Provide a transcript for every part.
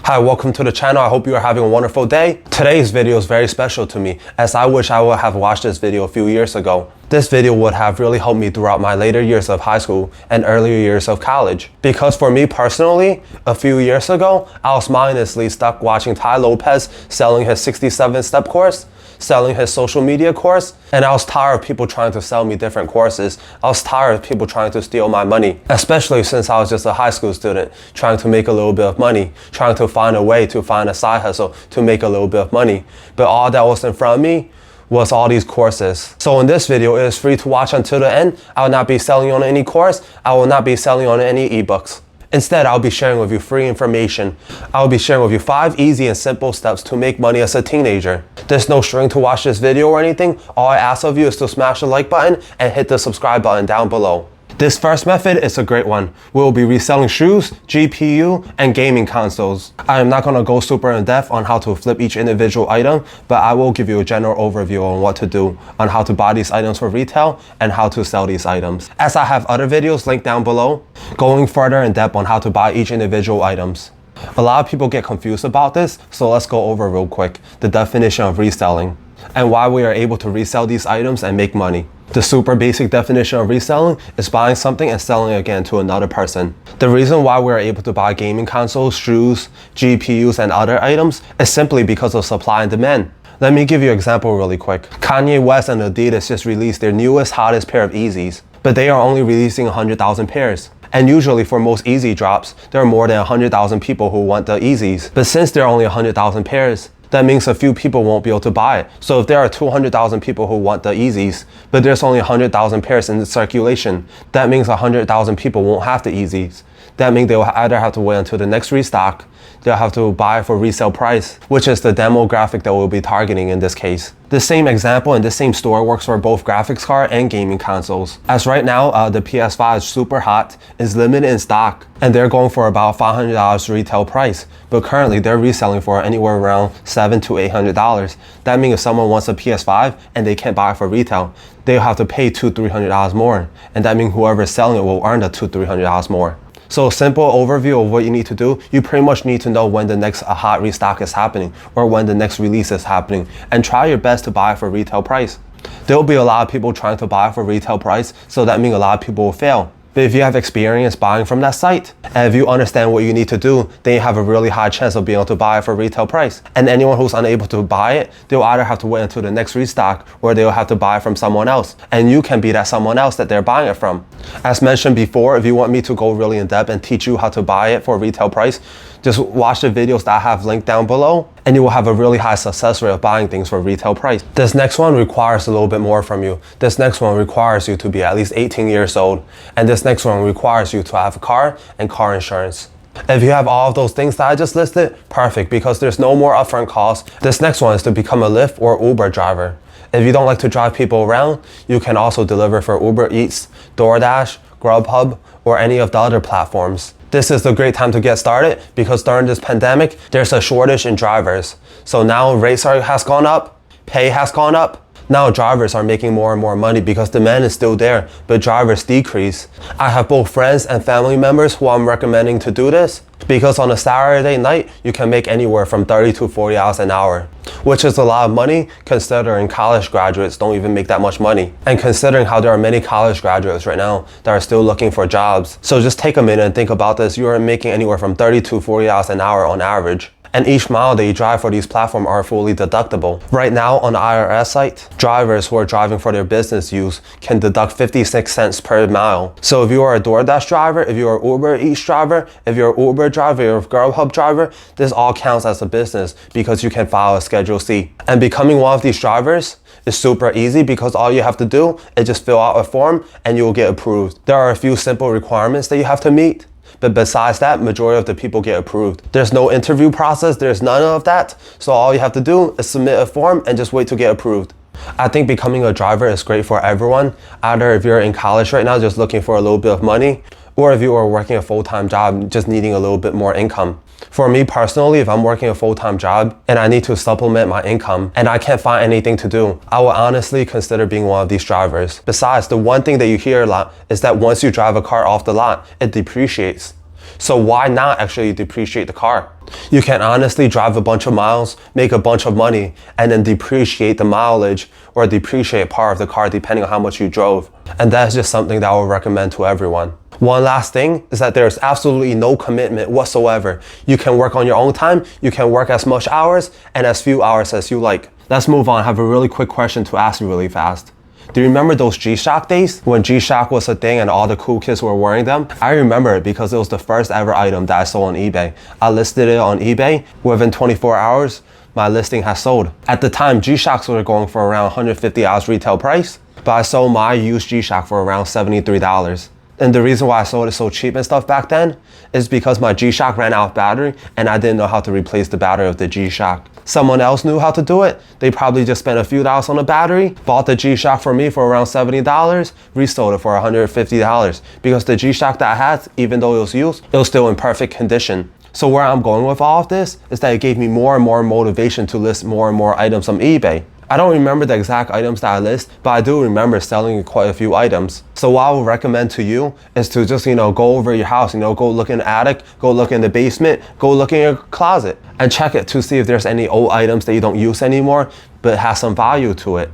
Hi, welcome to the channel. I hope you are having a wonderful day. Today's video is very special to me, as I wish I would have watched this video a few years ago. This video would have really helped me throughout my later years of high school and earlier years of college. Because for me personally, a few years ago, I was mindlessly stuck watching Tai Lopez selling his 67-step course, selling his social media course, and I was tired of people trying to sell me different courses. I was tired of people trying to steal my money, especially since I was just a high school student trying to make a little bit of money, trying to find a way to find a side hustle to make a little bit of money. But all that was in front of me was all these courses. So in this video, it is free to watch until the end. I will not be selling on any course. I will not be selling on any ebooks. Instead, I'll be sharing with you free information. I'll be sharing with you 5 easy and simple steps to make money as a teenager. There's no string to watch this video or anything. All I ask of you is to smash the like button and hit the subscribe button down below. This first method is a great one. We will be reselling shoes, GPU, and gaming consoles. I am not going to go super in depth on how to flip each individual item, but I will give you a general overview on what to do, on how to buy these items for retail, and how to sell these items. As I have other videos linked down below, going further in depth on how to buy each individual items. A lot of people get confused about this, so let's go over real quick the definition of reselling and why we are able to resell these items and make money. The super basic definition of reselling is buying something and selling it again to another person. The reason why we're able to buy gaming consoles, shoes, GPUs, and other items is simply because of supply and demand. Let me give you an example really quick. Kanye West and Adidas just released their newest, hottest pair of Yeezys, but they are only releasing 100,000 pairs. And usually for most Yeezy drops, there are more than 100,000 people who want the Yeezys. But since there are only 100,000 pairs, that means a few people won't be able to buy it. So if there are 200,000 people who want the Yeezys, but there's only 100,000 pairs in circulation, that means 100,000 people won't have the Yeezys. That means they will either have to wait until the next restock, they'll have to buy for resale price, which is the demographic that we'll be targeting in this case. The same example in the same store works for both graphics card and gaming consoles. As right now, the PS5 is super hot, is limited in stock, and they're going for about $500 retail price. But currently, they're reselling for anywhere around $700 to $800. That means if someone wants a PS5 and they can't buy it for retail, they'll have to pay $200 to $300 more. And that means whoever is selling it will earn the $200 to $300 more. So a simple overview of what you need to do, you pretty much need to know when the next hot restock is happening or when the next release is happening, and try your best to buy it for retail price. There will be a lot of people trying to buy it for retail price, so that means a lot of people will fail. But if you have experience buying from that site, and if you understand what you need to do, then you have a really high chance of being able to buy it for retail price. And anyone who's unable to buy it, they'll either have to wait until the next restock or they'll have to buy it from someone else. And you can be that someone else that they're buying it from. As mentioned before, if you want me to go really in depth and teach you how to buy it for retail price, just watch the videos that I have linked down below, and you will have a really high success rate of buying things for retail price. This next one requires a little bit more from you. This next one requires you to be at least 18 years old. And this next one requires you to have a car and car insurance. If you have all of those things that I just listed, perfect, because there's no more upfront costs. This next one is to become a Lyft or Uber driver. If you don't like to drive people around, you can also deliver for Uber Eats, DoorDash, Grubhub, or any of the other platforms. This is a great time to get started because during this pandemic, there's a shortage in drivers. So now rates has gone up, pay has gone up. Now drivers are making more and more money because demand is still there, but drivers decrease. I have both friends and family members who I'm recommending to do this because on a Saturday night, you can make anywhere from 30 to 40 hours an hour, which is a lot of money considering college graduates don't even make that much money. And considering how there are many college graduates right now that are still looking for jobs. So just take a minute and think about this. You are making anywhere from 30 to 40 hours an hour on average. And each mile that you drive for these platforms are fully deductible. Right now on the IRS site, drivers who are driving for their business use can deduct 56 cents per mile. So if you are a DoorDash driver, if you are an Uber Eats driver, if you're an Uber driver, you're a Grubhub driver, this all counts as a business because you can file a Schedule C. And becoming one of these drivers is super easy because all you have to do is just fill out a form and you will get approved. There are a few simple requirements that you have to meet. But besides that, majority of the people get approved. There's no interview process, there's none of that. So all you have to do is submit a form and just wait to get approved. I think becoming a driver is great for everyone. Either if you're in college right now just looking for a little bit of money, or if you are working a full-time job just needing a little bit more income. For me personally, if I'm working a full-time job and I need to supplement my income and I can't find anything to do, I will honestly consider being one of these drivers. Besides, the one thing that you hear a lot is that once you drive a car off the lot, it depreciates. So why not actually depreciate the car? You can honestly drive a bunch of miles, make a bunch of money, and then depreciate the mileage or depreciate part of the car depending on how much you drove. And that's just something that I would recommend to everyone. One last thing is that there's absolutely no commitment whatsoever. You can work on your own time, you can work as much hours and as few hours as you like. Let's move on. I have a really quick question to ask you really fast. Do you remember those G-Shock days when G-Shock was a thing and all the cool kids were wearing them? I remember it because it was the first ever item that I sold on eBay. I listed it on eBay. Within 24 hours, my listing has sold. At the time, G-Shocks were going for around $150 retail price, but I sold my used G-Shock for around $73. And the reason why I sold it so cheap and stuff back then is because my G-Shock ran out of battery and I didn't know how to replace the battery of the G-Shock. Someone else knew how to do it. They probably just spent a few dollars on the battery, bought the G-Shock for me for around $70, resold it for $150 because the G-Shock that I had, even though it was used, it was still in perfect condition. So where I'm going with all of this is that it gave me more and more motivation to list more and more items on eBay. I don't remember the exact items that I list, but I do remember selling quite a few items. So what I would recommend to you is to just, go over your house, go look in the attic, go look in the basement, go look in your closet and check it to see if there's any old items that you don't use anymore, but has some value to it.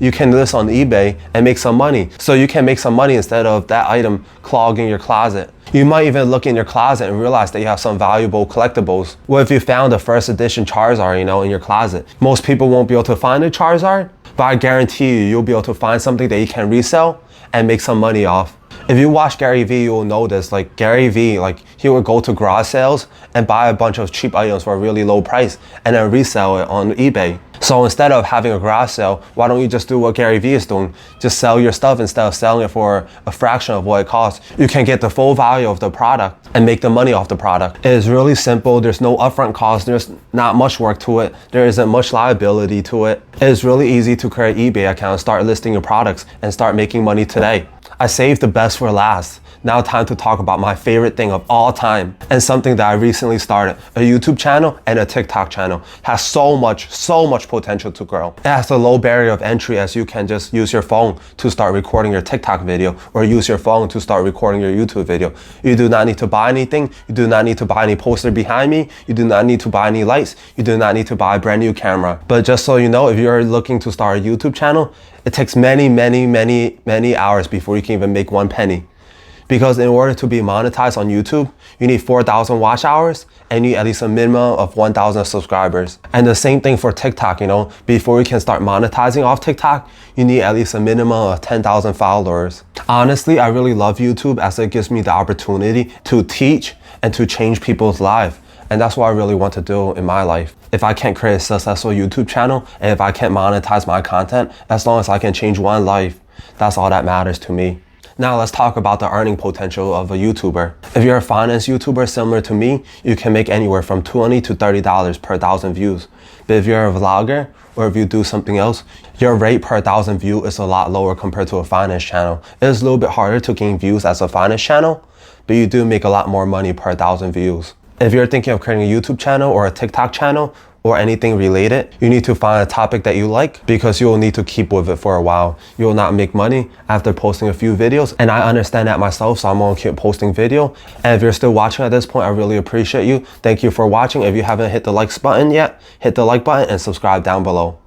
You can list on eBay and make some money. So you can make some money instead of that item clogging your closet. You might even look in your closet and realize that you have some valuable collectibles. What if you found a first edition Charizard, in your closet? Most people won't be able to find a Charizard, but I guarantee you'll be able to find something that you can resell and make some money off. If you watch Gary Vee, you'll know this. Gary Vee, he would go to garage sales and buy a bunch of cheap items for a really low price and then resell it on eBay. So instead of having a garage sale, why don't you just do what Gary Vee is doing? Just sell your stuff instead of selling it for a fraction of what it costs. You can get the full value of the product and make the money off the product. It is really simple. There's no upfront cost. There's not much work to it. There isn't much liability to it. It is really easy to create an eBay account, start listing your products, and start making money today. I saved the best for last. Now time to talk about my favorite thing of all time and something that I recently started. A YouTube channel and a TikTok channel. Has so much potential to grow. It has a low barrier of entry as you can just use your phone to start recording your TikTok video or use your phone to start recording your YouTube video. You do not need to buy anything. You do not need to buy any poster behind me. You do not need to buy any lights. You do not need to buy a brand new camera. But just so you know, if you're looking to start a YouTube channel, it takes many hours before you can even make one penny. Because in order to be monetized on YouTube, you need 4,000 watch hours and you need at least a minimum of 1,000 subscribers. And the same thing for TikTok, before you can start monetizing off TikTok, you need at least a minimum of 10,000 followers. Honestly, I really love YouTube as it gives me the opportunity to teach and to change people's lives. And that's what I really want to do in my life. If I can't create a successful YouTube channel and if I can't monetize my content, as long as I can change one life, that's all that matters to me. Now let's talk about the earning potential of a YouTuber. If you're a finance YouTuber similar to me, you can make anywhere from $20 to $30 per 1,000 views. But if you're a vlogger or if you do something else, your rate per 1,000 views is a lot lower compared to a finance channel. It is a little bit harder to gain views as a finance channel, but you do make a lot more money per 1,000 views. If you're thinking of creating a YouTube channel or a TikTok channel, or anything related, you need to find a topic that you like because you will need to keep with it for a while. You will not make money after posting a few videos, and I understand that myself, so I'm gonna keep posting video. And if you're still watching at this point, I really appreciate you. Thank you for watching. If you haven't hit the likes button yet, hit the like button and subscribe down below.